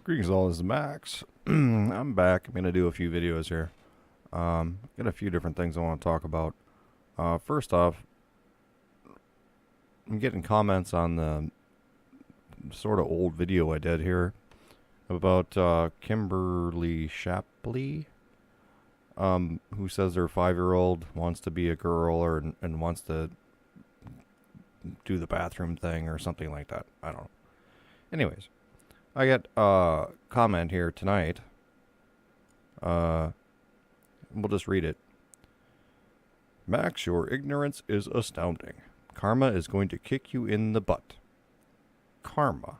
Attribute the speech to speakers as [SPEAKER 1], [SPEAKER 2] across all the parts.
[SPEAKER 1] Greetings all, this is Max. I'm back. I'm going to do a few videos here. Got a few different things I want to talk about. First off, I'm getting comments on the sort of old video I did here about Kimberly Shappley, who says her 5-year-old wants to be a girl and wants to do the bathroom thing or something like that. I don't know. Anyways, I got a comment here tonight. We'll just read it. Max, your ignorance is astounding. Karma is going to kick you in the butt. Karma.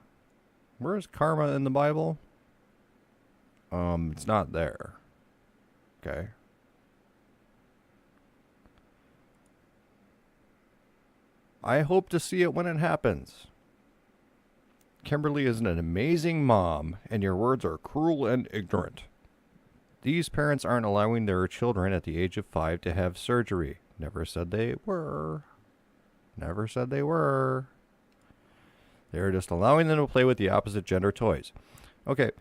[SPEAKER 1] Where is karma in the Bible? It's not there. Okay. I hope to see it when it happens. Kimberly is an amazing mom, and your words are cruel and ignorant. These parents aren't allowing their children at the age of 5 to have surgery. Never said they were. Never said they were. They're just allowing them to play with the opposite gender toys. Okay,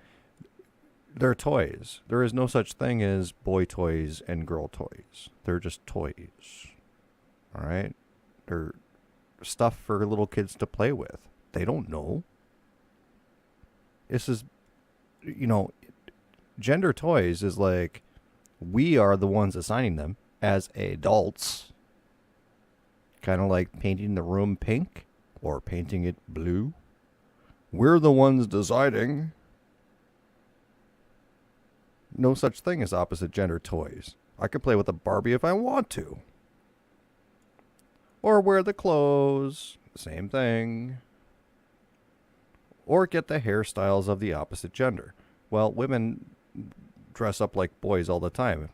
[SPEAKER 1] they're toys. There is no such thing as boy toys and girl toys. They're just toys. All right? They're stuff for little kids to play with. They don't know. This is, gender toys is like we are the ones assigning them as adults. Kind of like painting the room pink or painting it blue. We're the ones deciding. No such thing as opposite gender toys. I could play with a Barbie if I want to. Or wear the clothes. Same thing. Or get the hairstyles of the opposite gender. Well, women dress up like boys all the time.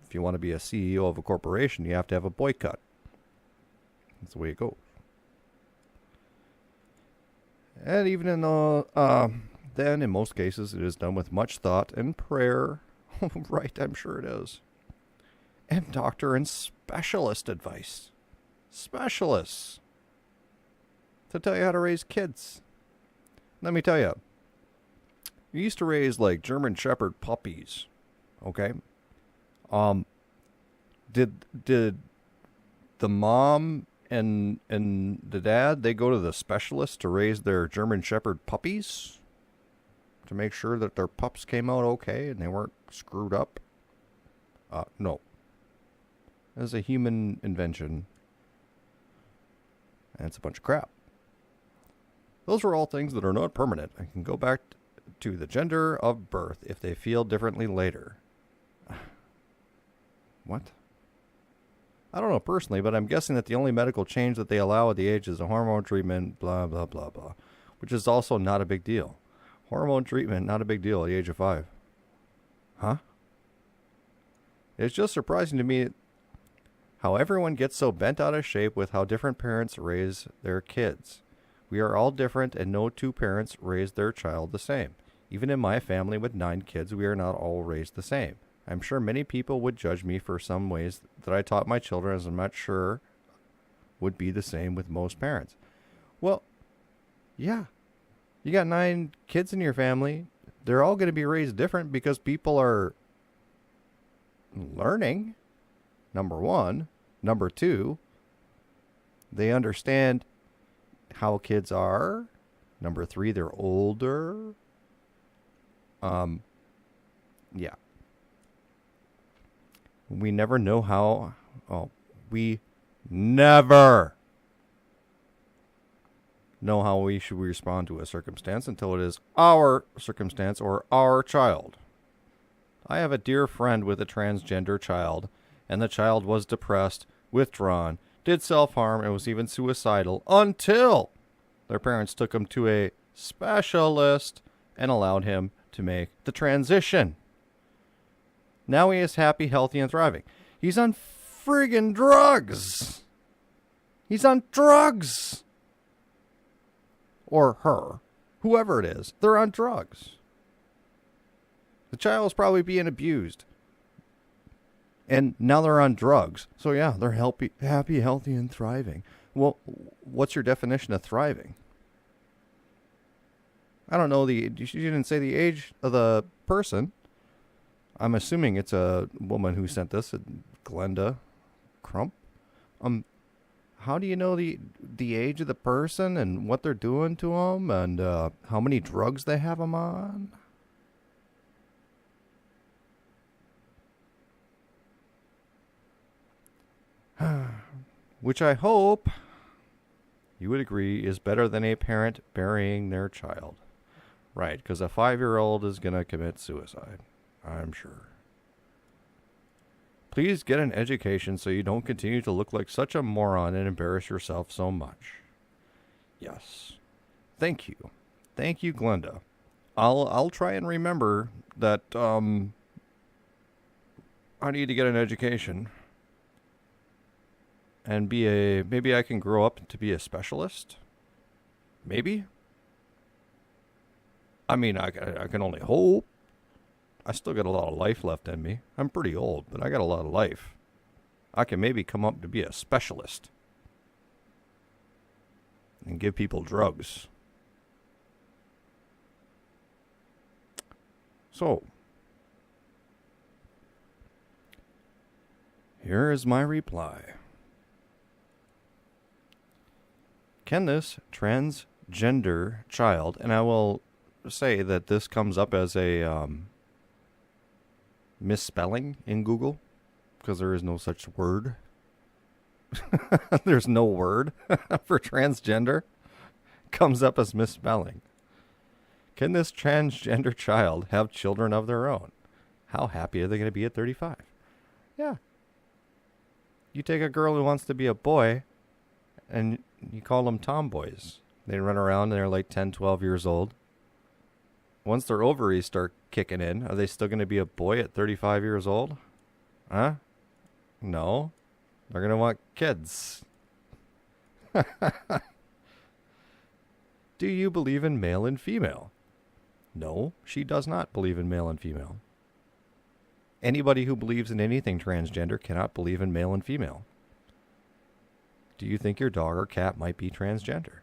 [SPEAKER 1] If you want to be a CEO of a corporation, you have to have a boy cut. That's the way it goes. And even then, in most cases, it is done with much thought and prayer. Right, I'm sure it is. And doctor and specialist advice. Specialists. To tell you how to raise kids. Let me tell you. You used to raise like German Shepherd puppies. Okay? Did the mom and the dad, they go to the specialist to raise their German Shepherd puppies to make sure that their pups came out okay and they weren't screwed up? No. It was a human invention. And it's a bunch of crap. Those are all things that are not permanent and can go back to the gender of birth if they feel differently later. What? I don't know personally, but I'm guessing that the only medical change that they allow at the age is a hormone treatment, blah, blah, blah, blah, which is also not a big deal. Hormone treatment, not a big deal at the age of 5. Huh? It's just surprising to me how everyone gets so bent out of shape with how different parents raise their kids. We are all different, and no two parents raise their child the same. Even in my family with 9 kids, we are not all raised the same. I'm sure many people would judge me for some ways that I taught my children, as I'm not sure would be the same with most parents. Well, yeah. You got 9 kids in your family. They're all going to be raised different because people are learning, number 1. Number 2, they understand how kids are. Number 3, they're older. Yeah. We never know how. We never know how we should respond to a circumstance until it is our circumstance or our child. I have a dear friend with a transgender child, and the child was depressed, withdrawn, did self-harm, and was even suicidal until their parents took him to a specialist and allowed him to make the transition. Now he is happy, healthy, and thriving. He's on friggin' drugs. He's on drugs. Or her. Whoever it is. They're on drugs. The child is probably being abused. And now they're on drugs. So yeah, they're happy, healthy, and thriving. Well, what's your definition of thriving? I don't know she didn't say the age of the person. I'm assuming it's a woman who sent this, Glenda Crump. How do you know the age of the person and what they're doing to them and how many drugs they have them on? Which I hope you would agree is better than a parent burying their child. Right, because a 5-year-old is going to commit suicide, I'm sure. Please get an education so you don't continue to look like such a moron and embarrass yourself so much. Yes. Thank you. Thank you, Glenda. I'll try and remember that I need to get an education. And maybe I can grow up to be a specialist? Maybe? I mean, I can only hope. I still got a lot of life left in me. I'm pretty old, but I got a lot of life. I can maybe come up to be a specialist. And give people drugs. So, here is my reply. Can this transgender child, and I will say that this comes up as a misspelling in Google, because there is no such word. There's no word for transgender. Comes up as misspelling. Can this transgender child have children of their own? How happy are they going to be at 35? Yeah. You take a girl who wants to be a boy, and you call them tomboys. They run around and they're like 10, 12 years old. Once their ovaries start kicking in, are they still going to be a boy at 35 years old? Huh? No. They're going to want kids. Do you believe in male and female? No, she does not believe in male and female. Anybody who believes in anything transgender cannot believe in male and female. Do you think your dog or cat might be transgender?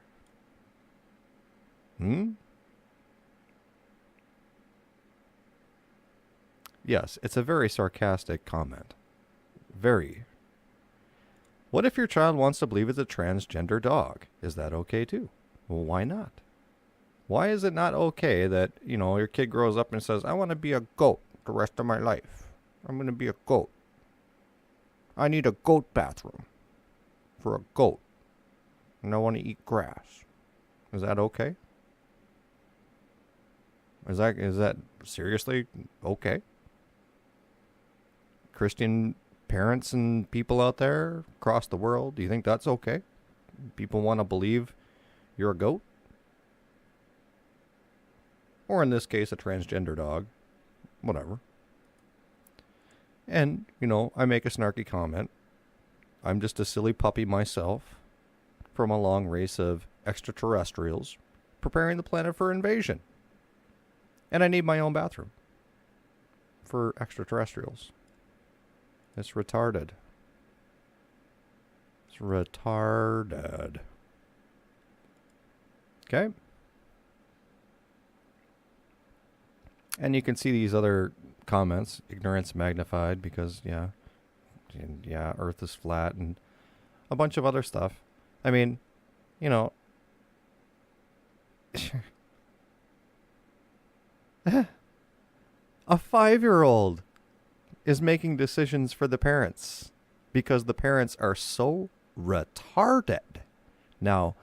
[SPEAKER 1] Yes, it's a very sarcastic comment. Very. What if your child wants to believe it's a transgender dog? Is that okay too? Well, why not? Why is it not okay that, your kid grows up and says, I want to be a goat the rest of my life. I'm going to be a goat. I need a goat bathroom for a goat. And I want to eat grass. Is that okay? Is that seriously okay? Christian parents and people out there across the world, do you think that's okay? People want to believe you're a goat? Or in this case, a transgender dog. Whatever. And, I make a snarky comment. I'm just a silly puppy myself from a long race of extraterrestrials preparing the planet for invasion. And I need my own bathroom for extraterrestrials. It's retarded. It's retarded. Okay? And you can see these other comments. Ignorance magnified because, Earth is flat and a bunch of other stuff. I mean, a 5-year-old is making decisions for the parents because the parents are so retarded. Now,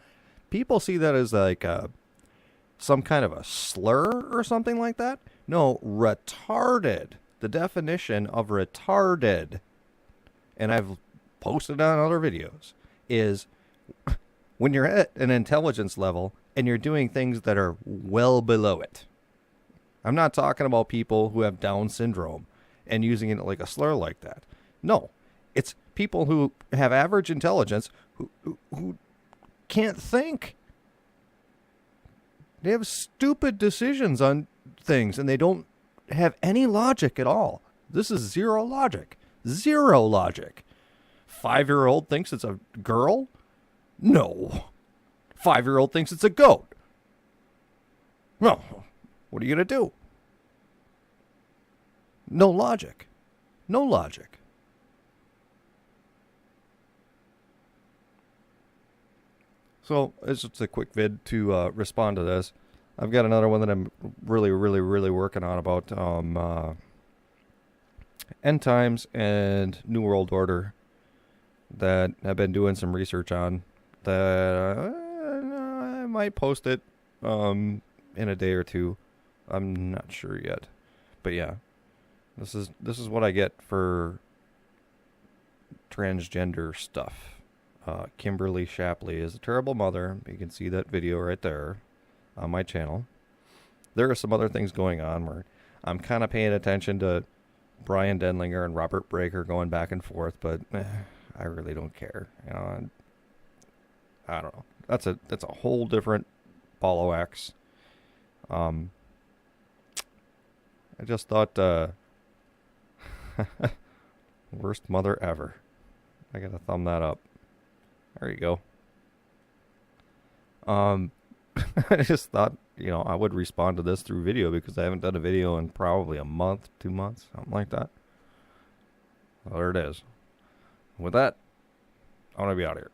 [SPEAKER 1] people see that as like some kind of a slur or something like that. No, retarded. The definition of retarded, and I've posted on other videos, is when you're at an intelligence level and you're doing things that are well below it. I'm not talking about people who have Down syndrome and using it like a slur like that. No, it's people who have average intelligence who can't think. They have stupid decisions on things and they don't have any logic at all. This is zero logic. Zero logic. 5-year-old thinks it's a girl? No. 5-year-old thinks it's a goat. Well, what are you going to do? No logic. No logic. So, it's just a quick vid to respond to this. I've got another one that I'm really working on about end times and New World Order that I've been doing some research on. That I might post it in a day or two. I'm not sure yet, but yeah, this is what I get for transgender stuff. Kimberly Shappley is a terrible mother. You can see that video right there on my channel. There are some other things going on where I'm kind of paying attention to Brian Denlinger and Robert Breaker going back and forth, but I really don't care. You know, I don't know. That's a whole different ball of wax. I just thought worst mother ever. I gotta thumb that up. There you go. I just thought, I would respond to this through video because I haven't done a video in probably a month, 2 months, something like that. Well, there it is. With that, I'm going to be out of here.